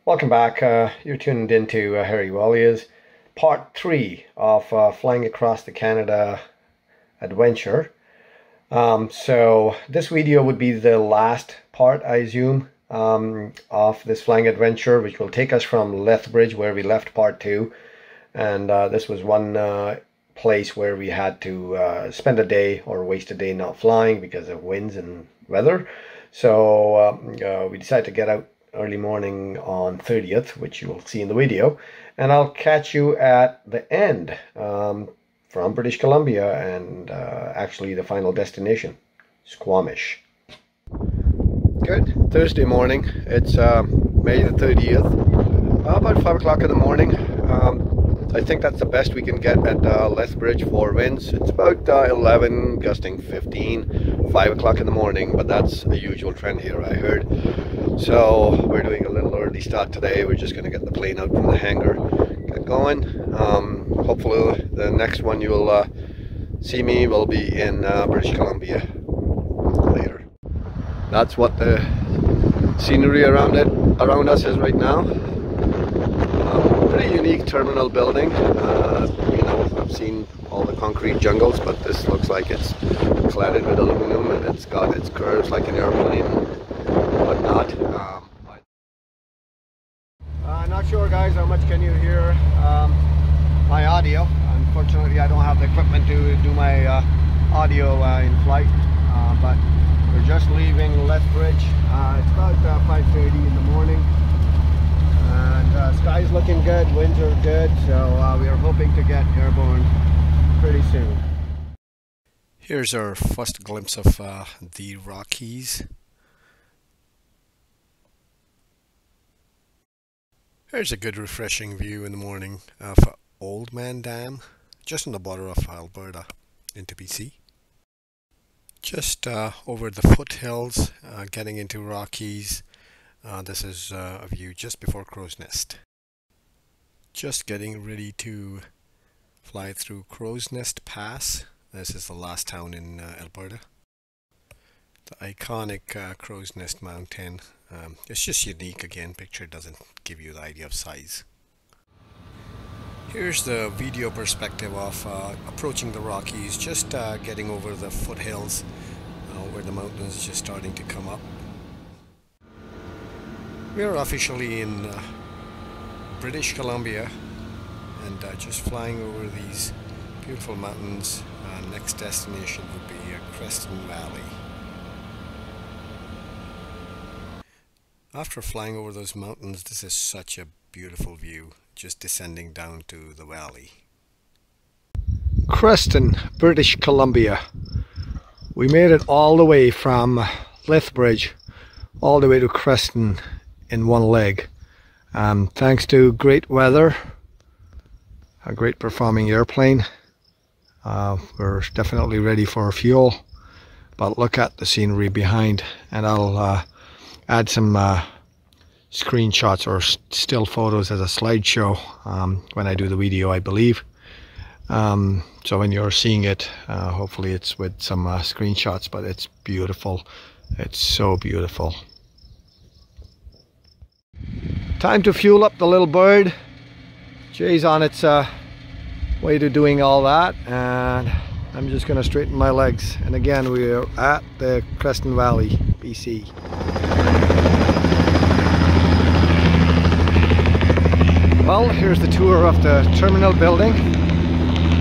Welcome back. You're tuned into Harry Wallia's part 3 of Flying Across the Canada adventure. So this video would be the last part, I assume, of this flying adventure, which will take us from Lethbridge, where we left part 2. And this was one place where we had to spend a day or waste a day not flying because of winds and weather. So we decided to get out early morning on 30th, which you will see in the video, and I'll catch you at the end from British Columbia and actually the final destination, Squamish. Good. Thursday morning. It's May the 30th, about 5 o'clock in the morning. I think that's the best we can get at Lethbridge for winds. It's about 11, gusting 15, 5 o'clock in the morning, but that's a usual trend here, I heard. So we're doing a little early start today. We're just going to get the plane out from the hangar, get going. Hopefully the next one you'll see me will be in British Columbia later. That's what the scenery around us is right now. Pretty unique terminal building. You know, I've seen all the concrete jungles, but this looks like it's cladded with aluminum and it's got its curves like an airplane and whatnot. I'm not sure, guys, how much can you hear my audio. Unfortunately, I don't have the equipment to do my audio in flight, but we're just leaving Lethbridge. It's about 5:30 in the morning. And sky's looking good, winds are good, so we are hoping to get airborne pretty soon. Here's our first glimpse of the Rockies. Here's a good refreshing view in the morning of Old Man Dam, just on the border of Alberta into BC. Just over the foothills, getting into Rockies. This is a view just before Crow's Nest. Just getting ready to fly through Crow's Nest Pass. This is the last town in Alberta. The iconic Crow's Nest Mountain. It's just unique again. Picture doesn't give you the idea of size. Here's the video perspective of approaching the Rockies. Just getting over the foothills where the mountains are just starting to come up. We are officially in British Columbia and just flying over these beautiful mountains. Next destination would be Creston Valley. After flying over those mountains, this is such a beautiful view, just descending down to the valley. Creston, British Columbia. We made it all the way from Lethbridge all the way to Creston in one leg, thanks to great weather, a great performing airplane. We're definitely ready for fuel, but look at the scenery behind, and I'll add some screenshots or still photos as a slideshow when I do the video, I believe. So when you're seeing it, hopefully it's with some screenshots, but it's beautiful. It's so beautiful. Time to fuel up the little bird. Jay's on its way to doing all that, and I'm just going to straighten my legs. And again, we are at the Creston Valley, BC. Well, here's the tour of the terminal building.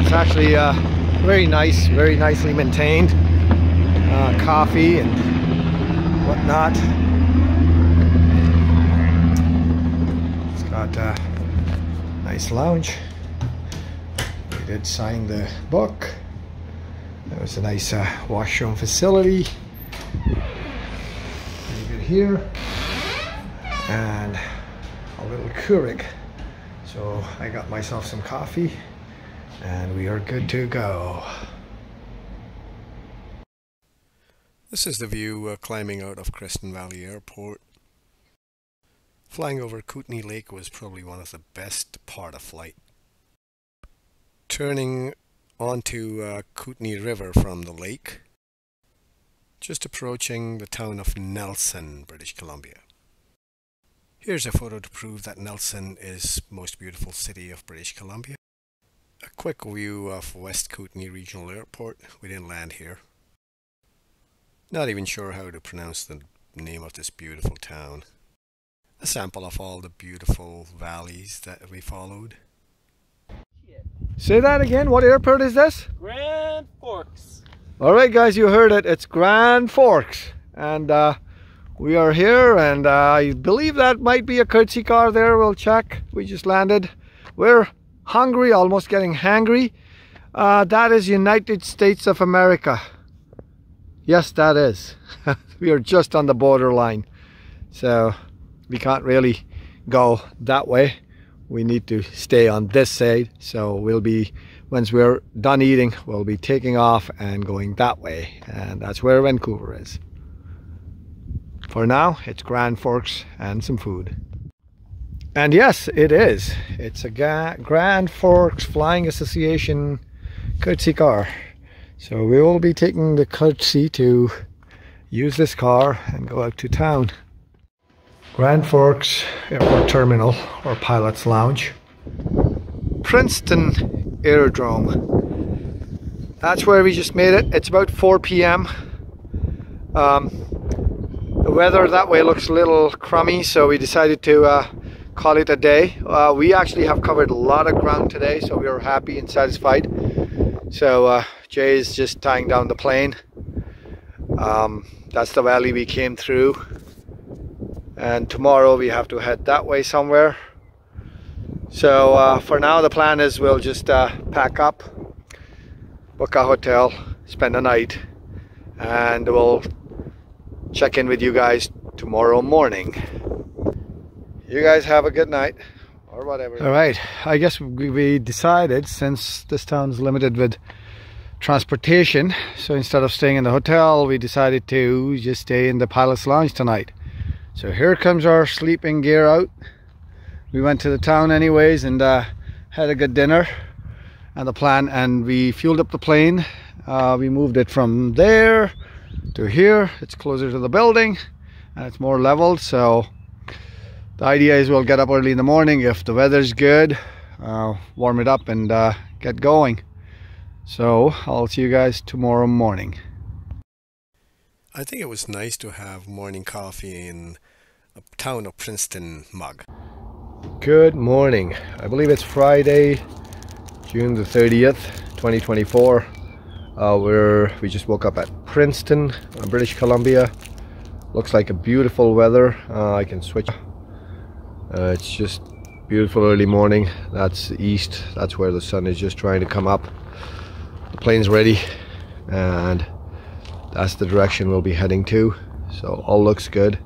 It's actually very nice, very nicely maintained. Coffee and whatnot. Got a nice lounge. We did sign the book. There was a nice washroom facility. Pretty good here. And a little Keurig. So I got myself some coffee and we are good to go. This is the view climbing out of Creston Valley Airport. Flying over Kootenay Lake was probably one of the best part of flight. Turning onto Kootenay River from the lake. Just approaching the town of Nelson, British Columbia. Here's a photo to prove that Nelson is most beautiful city of British Columbia. A quick view of West Kootenay Regional Airport. We didn't land here. Not even sure how to pronounce the name of this beautiful town. A sample of all the beautiful valleys that we followed. Say that again, what airport is this? Grand Forks. Alright guys, you heard it, it's Grand Forks. And we are here, and I believe that might be a courtesy car there. We'll check. We just landed. We're hungry, almost getting hangry. That is United States of America. Yes, that is. We are just on the borderline. So we can't really go that way. We need to stay on this side. So we'll be, once we're done eating, we'll be taking off and going that way. And that's where Vancouver is. For now, it's Grand Forks and some food. And yes, it is. It's a Grand Forks Flying Association courtesy car. So we will be taking the courtesy to use this car and go out to town. Grand Forks Airport Terminal, or Pilot's Lounge. Princeton Aerodrome. That's where we just made it. It's about 4 p.m. The weather that way looks a little crummy, so we decided to call it a day. We actually have covered a lot of ground today, so we are happy and satisfied. So Jay is just tying down the plane. That's the valley we came through. And tomorrow we have to head that way somewhere. So for now the plan is we'll just pack up, book a hotel, spend the night, and we'll check in with you guys tomorrow morning. You guys have a good night, or whatever. All right, I guess we decided, since this town's limited with transportation, so instead of staying in the hotel, we decided to just stay in the Pilot's Lounge tonight. So here comes our sleeping gear out. We went to the town anyways and had a good dinner and we fueled up the plane. We moved it from there to here. It's closer to the building and it's more leveled, so the idea is we'll get up early in the morning if the weather's good, warm it up and get going. So I'll see you guys tomorrow morning. I think it was nice to have morning coffee in a town of Princeton mug. Good morning. I believe it's Friday, June the 30th, 2024. We just woke up at Princeton, British Columbia. Looks like a beautiful weather. I can switch. It's just beautiful early morning. That's the east. That's where the sun is just trying to come up. The plane's ready, and that's the direction we'll be heading to. So all looks good.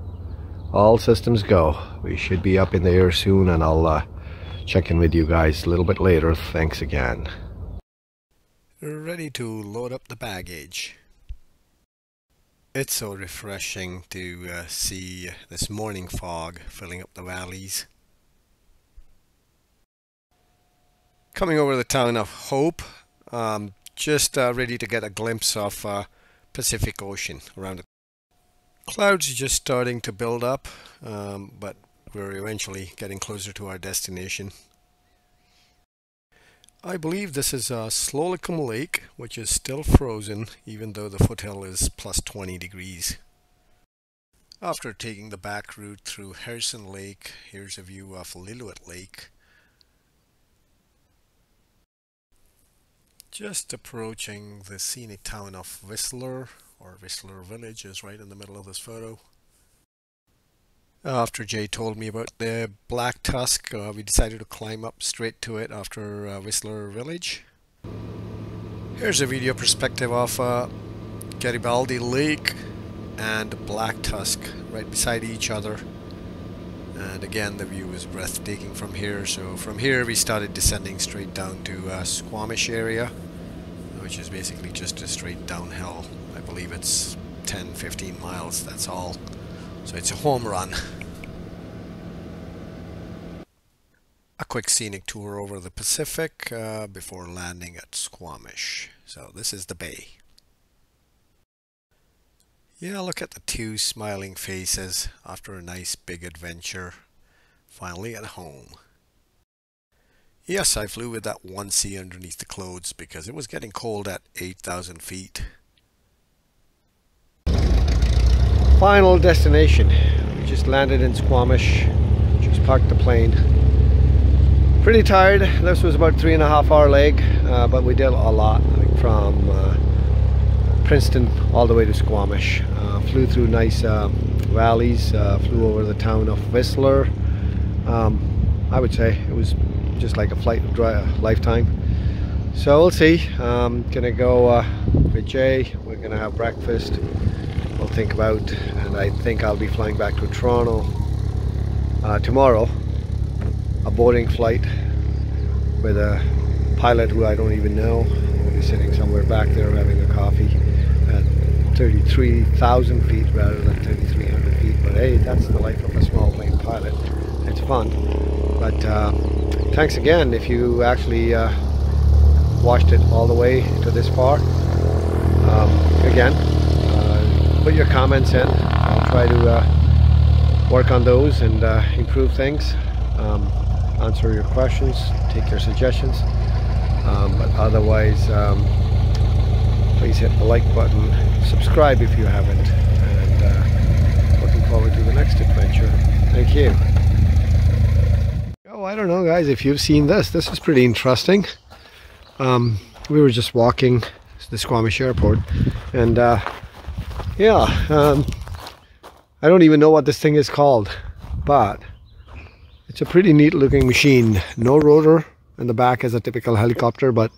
All systems go. We should be up in the air soon, and I'll check in with you guys a little bit later. Thanks again. We're ready to load up the baggage. It's so refreshing to see this morning fog filling up the valleys. Coming over the town of Hope, just ready to get a glimpse of Pacific Ocean around the clouds. Just starting to build up, but we're eventually getting closer to our destination. I believe this is Slolikum Lake, which is still frozen even though the foothill is plus 20 degrees. After taking the back route through Harrison Lake, here's a view of Lillooet Lake. Just approaching the scenic town of Whistler, or Whistler Village is right in the middle of this photo. After Jay told me about the Black Tusk, we decided to climb up straight to it after Whistler Village. Here's a video perspective of Garibaldi Lake and Black Tusk right beside each other. And again, the view is breathtaking from here. So from here we started descending straight down to Squamish area, which is basically just a straight downhill. I believe it's 10-15 miles, that's all. So it's a home run. A quick scenic tour over the Pacific before landing at Squamish. So this is the bay. Yeah, look at the two smiling faces after a nice big adventure. Finally at home. Yes, I flew with that 1C underneath the clothes because it was getting cold at 8,000 feet. Final destination. We just landed in Squamish. Just parked the plane. Pretty tired. This was about 3.5 hour leg, but we did a lot, like from Princeton all the way to Squamish. Flew through nice valleys, flew over the town of Whistler. I would say it was just like a flight of a lifetime. So we'll see. Gonna go with Jay. We're gonna have breakfast. We'll think about, and I think I'll be flying back to Toronto tomorrow. A boarding flight with a pilot who I don't even know. We'll be sitting somewhere back there having a coffee at 33,000 feet rather than 3,300 feet. But hey, that's the life of a small plane pilot. It's fun. But thanks again if you actually watched it all the way to this far. Again, put your comments in. I'll try to work on those and improve things. Answer your questions, take your suggestions. But otherwise, please hit the like button, subscribe if you haven't, and looking forward to the next adventure. Thank you. Oh, I don't know, guys, if you've seen this. This is pretty interesting. We were just walking the Squamish airport, and yeah, I don't even know what this thing is called, but it's a pretty neat looking machine. No rotor in the back as a typical helicopter, but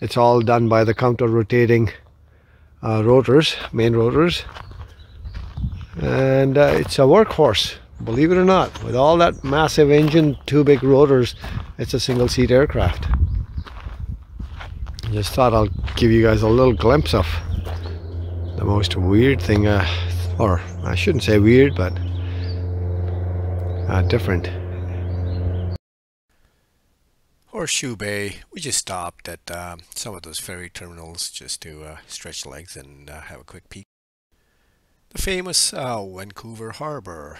it's all done by the counter rotating rotors, main rotors, and it's a workhorse. Believe it or not, with all that massive engine, 2 big rotors, it's a single seat aircraft. Just thought I'll give you guys a little glimpse of the most weird thing, or I shouldn't say weird, but different. Horseshoe Bay, we just stopped at some of those ferry terminals just to stretch legs and have a quick peek. The famous Vancouver Harbor.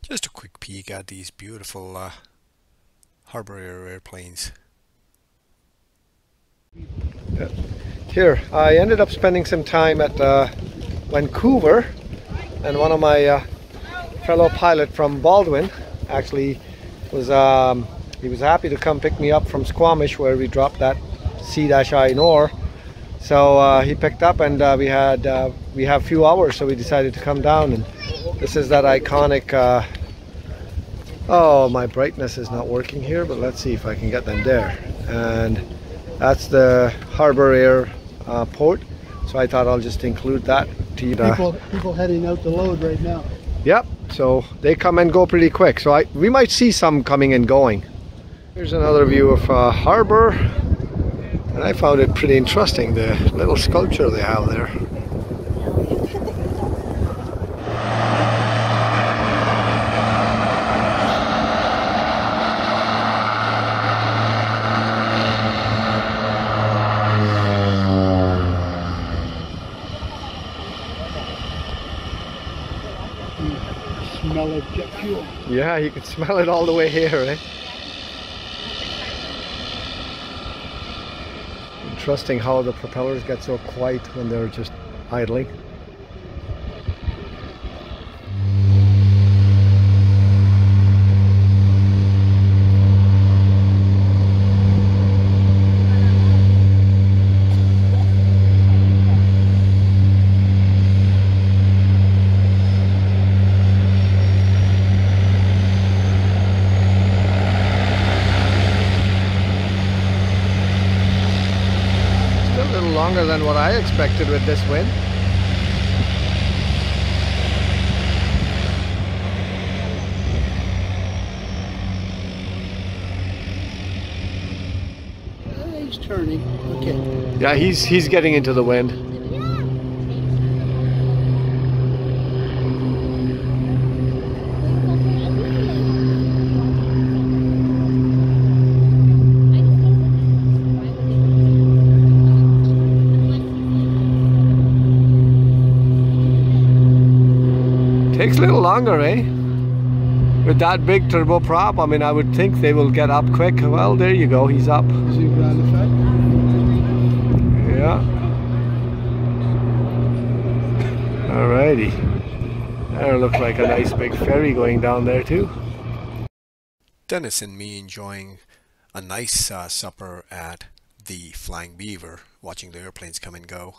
Just a quick peek at these beautiful harbor airplanes. Here, I ended up spending some time at Vancouver, and one of my fellow pilot from Baldwin actually was he was happy to come pick me up from Squamish, where we dropped that C-I Nor. So he picked up, and we have a few hours, so we decided to come down. And this is that iconic oh, my brightness is not working here, but let's see if I can get them there. And that's the Harbor Air port, so I thought I'll just include that to you. People heading out to load right now. Yep, so they come and go pretty quick, so we might see some coming and going. Here's another view of Harbor, and I found it pretty interesting, the little sculpture they have there. Smell of jet fuel. Yeah, you can smell it all the way here, eh? Interesting how the propellers get so quiet when they're just idling. Longer than what I expected with this wind. He's turning. Okay. Yeah, he's getting into the wind. Takes a little longer, eh? With that big turboprop, I mean, I would think they will get up quick. Well, there you go, he's up. Is he ground effect? Yeah. Alrighty. There looks like a nice big ferry going down there too. Dennis and me enjoying a nice supper at the Flying Beaver, watching the airplanes come and go.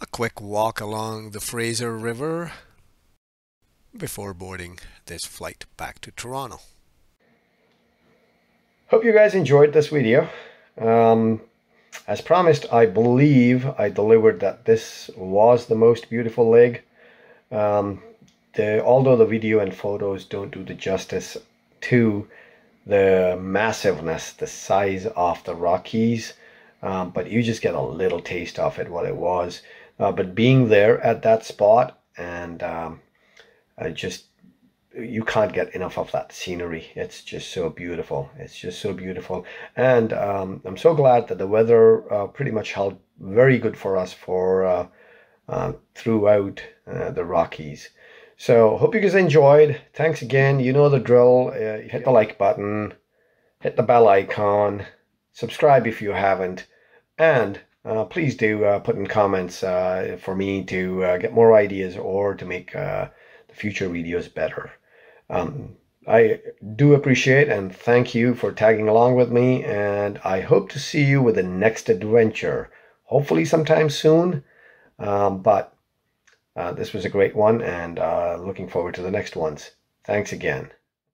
A quick walk along the Fraser River before boarding this flight back to Toronto. Hope you guys enjoyed this video. As promised, I believe I delivered that this was the most beautiful lake. Although the video and photos don't do the justice to the massiveness, the size of the Rockies, but you just get a little taste of it, what it was. But being there at that spot, and you can't get enough of that scenery. It's just so beautiful. It's just so beautiful. And I'm so glad that the weather pretty much held very good for us for throughout the Rockies. So hope you guys enjoyed. Thanks again. You know the drill. Hit the like button, hit the bell icon, subscribe if you haven't, and please do put in comments for me to get more ideas or to make the future videos better. I do appreciate and thank you for tagging along with me, and I hope to see you with the next adventure, hopefully sometime soon. But this was a great one, and looking forward to the next ones. Thanks again.